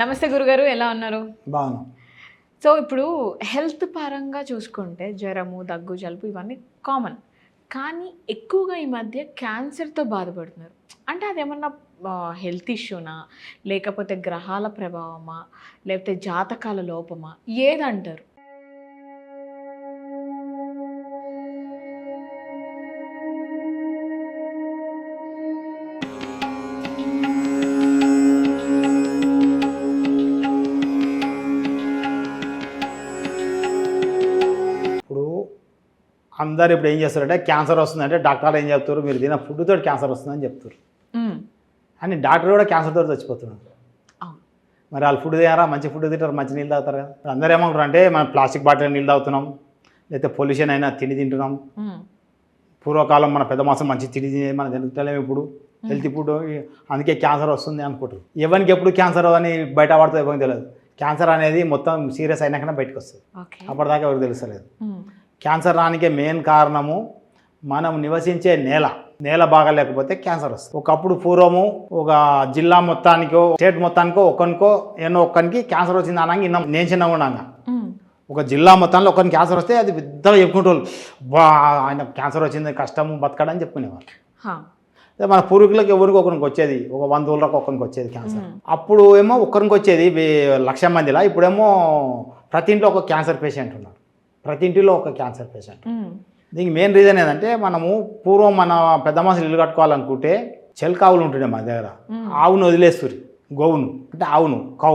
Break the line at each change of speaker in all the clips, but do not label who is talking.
నమస్తే గురుగారు, ఎలా ఉన్నారు?
బాగున్నాం.
సో ఇప్పుడు హెల్త్ పరంగా చూసుకుంటే జ్వరము, దగ్గు, జలుబు ఇవన్నీ కామన్. కానీ ఎక్కువగా ఈ మధ్య క్యాన్సర్తో బాధపడుతున్నారు. అంటే అదేమన్నా హెల్త్ ఇష్యూనా, లేకపోతే గ్రహాల ప్రభావమా, లేకపోతే జాతకాల లోపమా, ఏదంటారు?
ఇప్పుడు అందరు ఇప్పుడు ఏం చేస్తారంటే క్యాన్సర్ వస్తుందంటే డాక్టర్లు ఏం చెప్తారు, మీరు తిన్న ఫుడ్ తోటి క్యాన్సర్ వస్తుందని చెప్తారు. అని డాక్టర్ కూడా క్యాన్సర్ తోటి చచ్చిపోతున్నారు.
అవును.
మరి వాళ్ళు ఫుడ్ తినారా, మంచి ఫుడ్ తింటారు, మంచి నీళ్ళు తాగుతారు కదా. ఇప్పుడు అందరూ ఏమంటారు అంటే మనం ప్లాస్టిక్ బాటిల్ నీళ్ళు తాగుతున్నాం, లేకపోతే పొల్యూషన్ అయినా తిండి తింటున్నాం. పూర్వకాలం మన పెద్ద మాసం మంచి తిండి తినేది మనం తింటలేము, ఇప్పుడు హెల్తీ ఫుడ్, అందుకే క్యాన్సర్ వస్తుంది అనుకుంటారు. ఎవరికి ఎప్పుడు క్యాన్సర్ అని బయట పడుతుంది ఎవరికి తెలియదు. క్యాన్సర్ అనేది మొత్తం సీరియస్ అయినాకనే బయటకు వస్తుంది, అప్పటిదాకా ఎవరికి తెలుస్తలేదు. క్యాన్సర్ రానికే మెయిన్ కారణము మనం నివసించే నేల బాగా లేకపోతే క్యాన్సర్ వస్తుంది. ఒకప్పుడు పూర్వము ఒక జిల్లా మొత్తానికో స్టేట్ మొత్తానికో ఒక్కరికి క్యాన్సర్ వచ్చింది అనగా నేను చిన్నగా ఉన్నాగా ఒక జిల్లా మొత్తంలో ఒకరికి క్యాన్సర్ వస్తే అది పెద్దగా చెప్పుకుంటూ ఆయన క్యాన్సర్ వచ్చింది, కష్టము బతకడని చెప్పుకునేవాళ్ళు. మన పూర్వీకులకు ఎవరికి ఒకరికి వచ్చేది, ఒక 100 ఊళ్ళకి ఒకరికి వచ్చేది క్యాన్సర్. అప్పుడు ఏమో ఒక్కరికి వచ్చేది 1,00,000 మందిలా, ఇప్పుడేమో ప్రతి ఇంట్లో ఒక క్యాన్సర్ పేషెంట్ ఉన్నారు, ప్రతి ఇంటిలో ఒక క్యాన్సర్ పేషెంట్. దీనికి మెయిన్ రీజన్ ఏంటంటే మనము పూర్వం మన పెద్ద మనుషులు ఇల్లు కట్టుకోవాలనుకుంటే చెల్కావులు ఉంటుండే మన దగ్గర, ఆవును వదిలేస్తుంది, గోవును అంటే ఆవును కౌ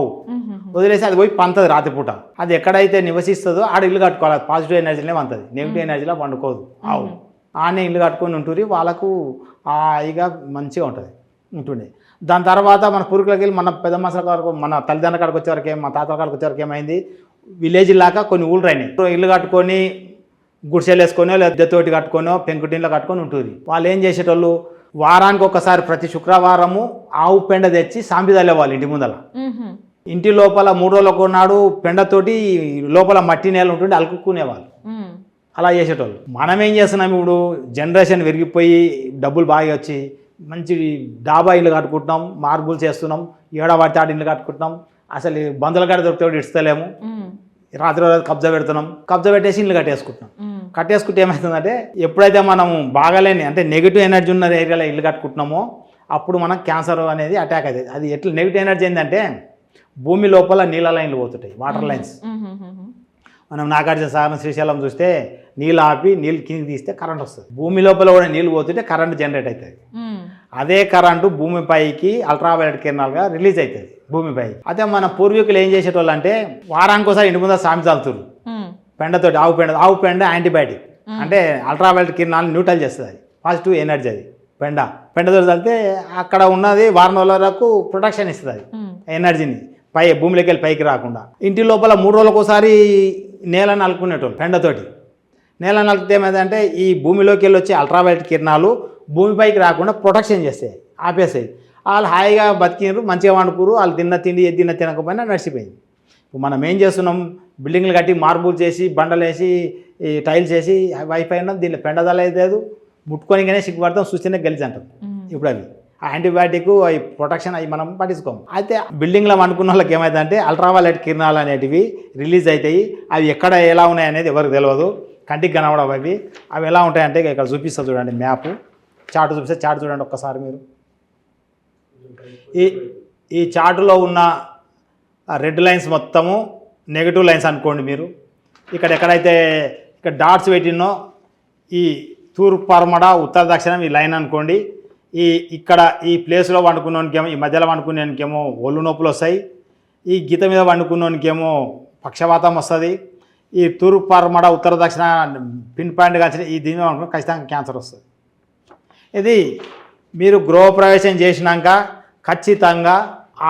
వదిలేసి అది పోయి పంతది రాత్రిపూట. అది ఎక్కడైతే నివసిస్తుందో ఆడ ఇల్లు కట్టుకోవాలి, పాజిటివ్ ఎనర్జీనే పంతది, నెగిటివ్ ఎనర్జీలో పండుకోదు ఆవు. ఆనే ఇల్లు కట్టుకొని ఉంటుంది, వాళ్ళకు హాయిగా మంచిగా ఉంటుండే. దాని తర్వాత మన పూర్వీకులకి వెళ్ళి మన పెద్ద మనుషుల వరకు, మన తల్లిదండ్రుల కాడికి వచ్చేవరకు, మా తాతల కాడికి వచ్చేవరకు ఏమైంది, విలేజ్ లాగా కొన్ని ఊళ్ళు అయినాయి. ఇల్లు కట్టుకొని గుడిసెలు వేసుకొనో లేదా తోటి కట్టుకొనో పెంకుటింట్లో కట్టుకొని ఉంటుంది. వాళ్ళు ఏం చేసేటోళ్ళు, వారానికి ఒకసారి ప్రతి శుక్రవారము ఆవు పెండ తెచ్చి సాంపిదల్లే వాళ్ళు ఇంటి ముందల. ఇంటి లోపల 3 రోజులకు నాడు పెండతోటి లోపల మట్టి నేల ఉంటుండే అలుకునేవాళ్ళు. అలా చేసేటోళ్ళు. మనం ఏం చేస్తున్నాం, ఇప్పుడు జనరేషన్ విరిగిపోయి డబ్బులు బాగా వచ్చి మంచి డాబా ఇల్లు కట్టుకుంటున్నాం, మార్బుల్ చేస్తున్నాం, ఏడవాడి తాడు ఇల్లు కట్టుకుంటున్నాం, అసలు బంధువుల కాడ దొరికితే ఇస్తలేము, రాత్రి కబ్జా పెడుతున్నాం, కబ్జా పెట్టేసి ఇల్లు కట్టేసుకుంటే ఏమవుతుందంటే ఎప్పుడైతే మనము బాగాలేని అంటే నెగిటివ్ ఎనర్జీ ఉన్న ఏరియాలో ఇల్లు కట్టుకుంటున్నామో అప్పుడు మనకు క్యాన్సర్ అనేది అటాక్ అవుతుంది. అది ఎట్లా నెగిటివ్ ఎనర్జీ ఏంటంటే భూమి లోపల నీళ్ళ లైన్లు పోతుంటాయి, వాటర్ లైన్స్. మనం నాగార్జున సాగర్ శ్రీశైలం చూస్తే నీళ్ళు ఆపి నీళ్ళు కిందికి తీస్తే కరెంట్ వస్తుంది, భూమి లోపల కూడా నీళ్ళు పోతుంటే కరెంట్ జనరేట్ అవుతుంది. అదే కరెంటు భూమిపైకి అల్ట్రావైలెట్ కిరణాలుగా రిలీజ్ అవుతుంది భూమిపైకి. అదే మన పూర్వీకులు ఏం చేసేటోళ్ళు అంటే వారానికి ఒకసారి ఇంటి ముందు సామి చల్లుతారు పెండతోటి, ఆవు పెండ యాంటీబయాటిక్ అంటే అల్ట్రావైలెట్ కిరణాలను న్యూట్రల్ చేస్తుంది, అది పాజిటివ్ ఎనర్జీ. అది పెండతో చల్లితే అక్కడ ఉన్నది వారం రోజుల వరకు ప్రొటెక్షన్ ఇస్తుంది, అది ఎనర్జీని భూమిలోకి వెళ్ళి పైకి రాకుండా. ఇంటి లోపల 3 రోజులకు ఒకసారి నేలను నలుపుకునేటోళ్ళు పెండతోటి. నేల నలిపితే ఏమైందంటే ఈ భూమిలోకి వెళ్ళి వచ్చే అల్ట్రావైలెట్ కిరణాలు భూమిపైకి రాకుండా ప్రొటెక్షన్ చేస్తాయి, ఆపేస్తాయి. వాళ్ళు హాయిగా బతికినారు, మంచిగా వండుకురు, వాళ్ళు తిన్న తిండి తినకపోయినా నడిచిపోయింది. ఇప్పుడు మనం ఏం చేస్తున్నాం, బిల్డింగ్లు కట్టి మార్బుల్ చేసి బండలు వేసి టైల్స్ వేసి వైఫై ఉన్నాం, దీనిలో పెండదల లేదు, ముట్టుకొనిగానే సిగ్గుపడతాం, చూస్తేనే గెలిచి అంటాం. ఇప్పుడు అవి యాంటీబయాటిక్ అవి ప్రొటెక్షన్ అవి మనం పట్టించుకోము. అయితే బిల్డింగ్లో అనుకున్న వాళ్ళకి ఏమైందంటే అల్ట్రావైలెట్ కిరణాలు అనేటివి రిలీజ్ అవుతాయి. అవి ఎక్కడ ఎలా ఉన్నాయి అనేది ఎవరికి తెలియదు, కంటికి కనబడవు. అవి ఎలా ఉంటాయంటే ఇక్కడ చూపిస్తా చూడండి, మ్యాప్ చార్ట్ చూపిస్తే, చార్ట్ చూడండి ఒక్కసారి మీరు. ఈ చార్టులో ఉన్న రెడ్ లైన్స్ మొత్తము నెగిటివ్ లైన్స్ అనుకోండి మీరు. ఇక్కడ ఎక్కడైతే ఇక్కడ డాట్స్ పెట్టినో ఈ తూర్పు పరమడ ఉత్తర దక్షిణం ఈ లైన్ అనుకోండి. ఇక్కడ ఈ ప్లేస్లో వండుకున్నోనికేమో, ఈ మధ్యలో వండుకునేకేమో ఒళ్ళు నొప్పులు వస్తాయి, ఈ గీత మీద వండుకున్నోనికేమో పక్షవాతం వస్తుంది, ఈ తూర్పు పరమడ ఉత్తర దక్షిణ పిన్ పాయింట్ కలిసి ఈ దీని మీద వండుకుని ఖచ్చితంగా క్యాన్సర్ వస్తుంది. ఇది మీరు గృహప్రవేశం చేసినాక ఖచ్చితంగా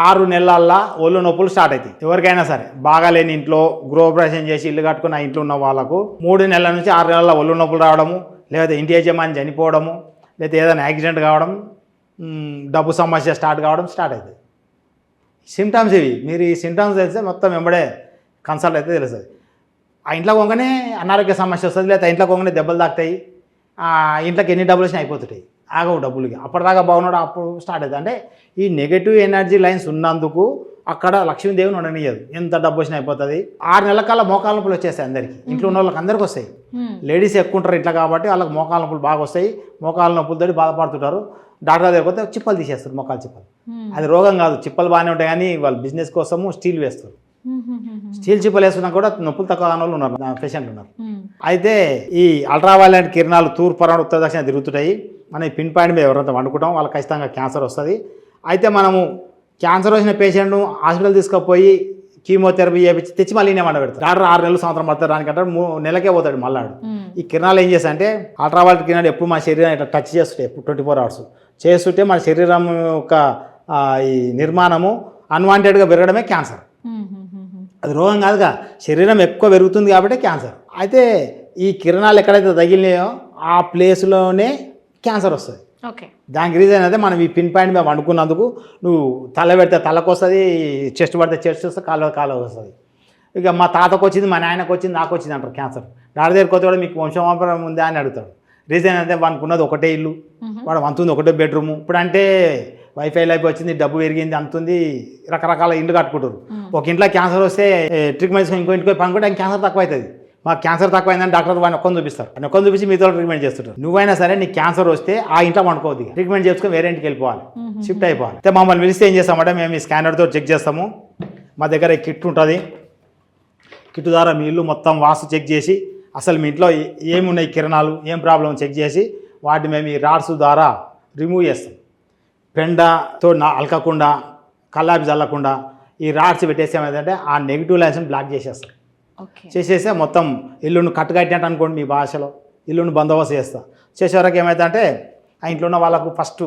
6 నెలల్లో ఒళ్ళు నొప్పులు స్టార్ట్ అవుతాయి. ఎవరికైనా సరే బాగాలేని ఇంట్లో గృహప్రవేశం చేసి ఇల్లు కట్టుకుని ఆ ఇంట్లో ఉన్న వాళ్ళకు 3 నెలల నుంచి 6 నెలల ఒళ్ళు నొప్పులు రావడము, లేదా ఇంటి యజమాని చనిపోవడము, లేదా ఏదైనా యాక్సిడెంట్ కావడం, డబ్బు సమస్య స్టార్ట్ అవుతుంది. సిమ్టమ్స్ ఇవి. మీరు ఈ సిమ్టమ్స్ తెలిస్తే మొత్తం వెంబడే కన్సల్ట్ అయితే తెలుస్తుంది. ఆ ఇంట్లో కొంగనే అనారోగ్య సమస్య వస్తుంది, లేదా ఇంట్లో కొంగనే దెబ్బలు తాకుతాయి, ఇంట్లోకి ఎన్ని డబ్బులు వచ్చినా అయిపోతుంటాయి, ఆగవు డబ్బులకి. అప్పటిదాకా బాగున్నాడు, అప్పుడు స్టార్ట్ అవుతుంది. అంటే ఈ నెగటివ్ ఎనర్జీ లైన్స్ ఉన్నందుకు అక్కడ లక్ష్మీదేవిని ఉండనియదు, ఎంత డబ్బు వచ్చినా అయిపోతుంది. 6 నెలల కల్లా మోకాళ్ళ నొప్పులు వచ్చేస్తాయి అందరికి, ఇంట్లో ఉన్న వాళ్ళకి అందరికీ వస్తాయి. లేడీస్ ఎక్కువ ఉంటారు ఇంట్లో కాబట్టి వాళ్ళకి మోకాళ్ళ నొప్పులు బాగా వస్తాయి. మోకాళ్ళ నొప్పులతో బాధపడుతుంటారు. డాక్టర్ దగ్గర పోతే చిప్పలు తీసేస్తారు, మోకాళ్ళ చిప్పలు. అది రోగం కాదు, చిప్పలు బాగానే ఉంటాయి కానీ వాళ్ళు బిజినెస్ కోసము స్టీల్ వేస్తారు. స్టీల్ చిప్పలు వేసుకున్నా కూడా నొప్పులు తక్కువ కాని వాళ్ళు ఉన్నారు, పేషెంట్లు ఉన్నారు. అయితే ఈ అల్ట్రావైలెట్ కిరణాలు తూర్పు పరమ ఉత్తర దక్షిణ తిరుగుతుంటాయి. మనం ఈ పిన్ పాయింట్ మీద ఎవరైతే వండుకుంటాం వాళ్ళకి ఖచ్చితంగా క్యాన్సర్ వస్తుంది. అయితే మనము క్యాన్సర్ వచ్చిన పేషెంట్ను హాస్పిటల్ తీసుకుపోయి కీమోథెరపీ చేయించి తెచ్చి మళ్ళీ నేను పెడతాడు. డాక్టర్ 6 నెలలు సంవత్సరం పడతారు దానికంటే 3 నెలలకే పోతాడు మళ్ళాడు. ఈ కిరణాలు ఏం చేస్తాయంటే అల్ట్రావైలెట్ కిరణాలు ఎప్పుడు మన శరీరం ఇట్లా టచ్ చేస్తుంటాయి, ఎప్పుడు 24 hours చేస్తుంటే మన శరీరం యొక్క ఈ నిర్మాణము అన్వాంటెడ్గా పెరగడమే క్యాన్సర్. అది రోగం కాదుగా, శరీరం ఎక్కువ పెరుగుతుంది కాబట్టి క్యాన్సర్. అయితే ఈ కిరణాలు ఎక్కడైతే తగిలినాయో ఆ ప్లేస్లోనే క్యాన్సర్ వస్తుంది.
ఓకే,
దానికి రీజన్ అయితే మనం ఈ పిన్ పాయింట్ మీద వండుకున్నందుకు నువ్వు తల పెడితే తలకు వస్తుంది, చెస్ట్ పడితే చెస్ట్ వస్తుంది, కాలు వస్తుంది. ఇక మా తాతకు వచ్చింది, మా నాయనకు వచ్చింది, నాకు వచ్చింది అంటారు క్యాన్సర్. డాక్టర్ దగ్గరికి వచ్చి కూడా మీకు వంశవాపరం ఉందా అని అడుగుతాడు. రీజన్ అయితే వానికి ఉన్నది ఒకటే ఇల్లు, వాడు అంతుంది ఒకటే బెడ్రూము. ఇప్పుడు అంటే వైఫై లైఫ్ వచ్చింది, డబ్బు పెరిగింది, అంతుంది, రకరకాల ఇండ్లు కట్టుకుంటారు. ఒక ఇంట్లో క్యాన్సర్ వస్తే ట్రీట్మెంట్ ఇంకో ఇంటికి పనుకుంటే ఆయన క్యాన్సర్ తక్కువ అవుతుంది. మాకు క్యాన్సర్ తక్కువ అయిందని డాక్టర్ వాడిని ఒక్కని చూపిస్తారు, అని ఒక్కని చూపించి మీతో ట్రీట్మెంట్ చేస్తుంటారు. నువ్వైనా సరే నీకు క్యాన్సర్ వస్తే ఆ ఇంట్లో వండుకోవద్దు, ట్రీట్మెంట్ చేసుకుని వేరే ఇంటికి వెళ్ళిపోవాలి, షిఫ్ట్ అయిపోవాలి. అయితే మమ్మల్ని పిలిస్తే ఏం చేస్తామంటే మేము ఈ స్కానర్తో చెక్ చేస్తాము. మా దగ్గర కిట్ ఉంటుంది, కిట్ ద్వారా మీ ఇల్లు మొత్తం వాస్తు చెక్ చేసి అసలు మీ ఇంట్లో ఏమున్నాయి కిరణాలు, ఏం ప్రాబ్లం చెక్ చేసి వాటిని మేము ఈ రాడ్స్ ద్వారా రిమూవ్ చేస్తాం. పెండతో అలకకుండా, కల్లాపి చల్లకుండా ఈ రాడ్స్ పెట్టేసి ఏమైందంటే ఆ నెగిటివ్ లైన్స్ని బ్లాక్ చేసేస్తాం. చేసేస్తే మొత్తం ఇల్లును కట్టుకట్టినట్టు అనుకోండి, మీ భాషలో ఇల్లును బందోబస్తు చేస్తా. చేసేవరకు ఏమైందంటే ఆ ఇంట్లో ఉన్న వాళ్ళకు ఫస్ట్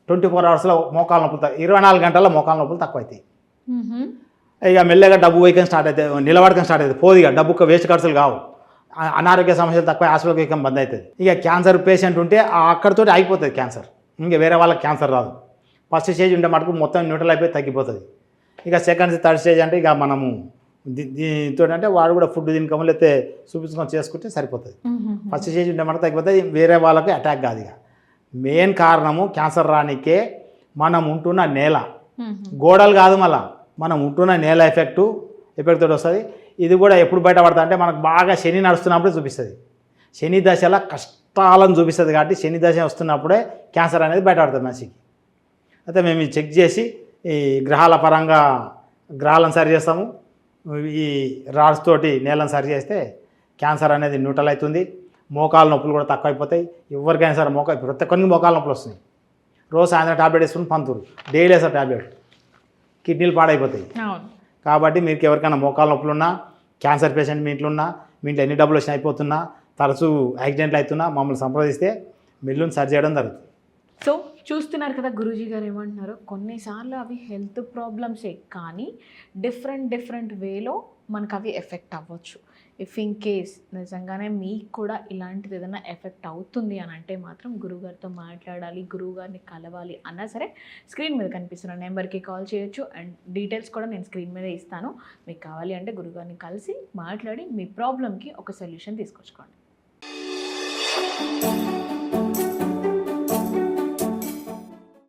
24 hours మోకాళ్ళ నొప్పులు 24 గంటల్లో మోకాళ్ళ నొప్పులు తక్కువ అవుతాయి. ఇక మెల్లగా డబ్బు వేయకం స్టార్ట్ అవుతుంది, నిలబడకం స్టార్ట్ అవుతుంది. పోదిగా డబ్బుకు వేస్ట్ ఖర్చులు కావు, అనారోగ్య సమస్యలు తక్కువ, హాస్పిటల్కి వేయకం బంద్ అవుతుంది. ఇక క్యాన్సర్ పేషెంట్ ఉంటే అక్కడితో అయిపోతుంది క్యాన్సర్, ఇంకా వేరే వాళ్ళకి క్యాన్సర్ రాదు. ఫస్ట్ స్టేజ్ ఉంటే మటుకు మొత్తం న్యూట్రల్ అయిపోయి తగ్గిపోతుంది. ఇక సెకండ్ థర్డ్ స్టేజ్ అంటే ఇక మనము దీంతో అంటే వాడు కూడా ఫుడ్ తినకము లేకపోతే చూపించుకొని చేసుకుంటే సరిపోతుంది. ఫస్ట్ స్టేజ్ ఉంటే మనకు తగ్గిపోతుంది, వేరే వాళ్ళకి అటాక్ కాదు. ఇక మెయిన్ కారణము క్యాన్సర్ రానికే మనం ఉంటున్న నేల, గోడలు కాదు, మళ్ళీ మనం ఉంటున్న నేల ఎఫెక్ట్ తోటి వస్తుంది. ఇది కూడా ఎప్పుడు బయటపడతా అంటే మనకు బాగా శని నడుస్తున్నప్పుడే చూపిస్తుంది. శని దశలో కష్టాలను చూపిస్తుంది కాబట్టి శని దశ వస్తున్నప్పుడే క్యాన్సర్ అనేది బయటపడుతుంది మనిషికి. అయితే మేము ఇది చెక్ చేసి ఈ గ్రహాల పరంగా గ్రహాలను సరి చేస్తాము. ఈ రాడ్స్ తోటి నేలను సరి చేస్తే క్యాన్సర్ అనేది న్యూట్రల్ అవుతుంది. మోకాళ్ళ నొప్పులు కూడా తక్కువ అయిపోతాయి. ఎవరికైనా సరే ప్రతి ఒక్కరికి మోకాళ్ళ నొప్పులు వస్తున్నాయి. రోజు సాయంత్రం టాబ్లెట్ వేసుకుని పంతురు, డైలీ వేస్తారు టాబ్లెట్, కిడ్నీలు పాడైపోతాయి. కాబట్టి మీకు ఎవరికైనా మోకాళ్ళ నొప్పులు ఉన్నా, క్యాన్సర్ పేషెంట్ మీ ఇంట్లో ఉన్నా, మీ ఇంట్లో ఎన్ని డబ్బులు వచ్చినా అయిపోతున్నా, తరచూ యాక్సిడెంట్లు అవుతున్నా మమ్మల్ని సంప్రదిస్తే మిల్లుని సరి చేయడం జరుగుతుంది.
సో చూస్తున్నారు కదా గురూజీ గారు ఏమంటున్నారు, కొన్నిసార్లు అవి హెల్త్ ప్రాబ్లమ్సే కానీ డిఫరెంట్ వేలో మనకు అవి ఎఫెక్ట్ అవ్వచ్చు. ఇఫ్ ఇన్ కేస్ నిజంగానే మీకు కూడా ఇలాంటిది ఏదైనా ఎఫెక్ట్ అవుతుంది అని అంటే మాత్రం గురువుగారితో మాట్లాడాలి, గురువుగారిని కలవాలి అన్నా సరే స్క్రీన్ మీద కనిపిస్తున్న నెంబర్కి కాల్ చేయొచ్చు. అండ్ డీటెయిల్స్ కూడా నేను స్క్రీన్ మీద ఇస్తాను. మీకు కావాలి అంటే గురువుగారిని కలిసి మాట్లాడి మీ ప్రాబ్లమ్కి ఒక సొల్యూషన్ తీసుకొచ్చుకోండి.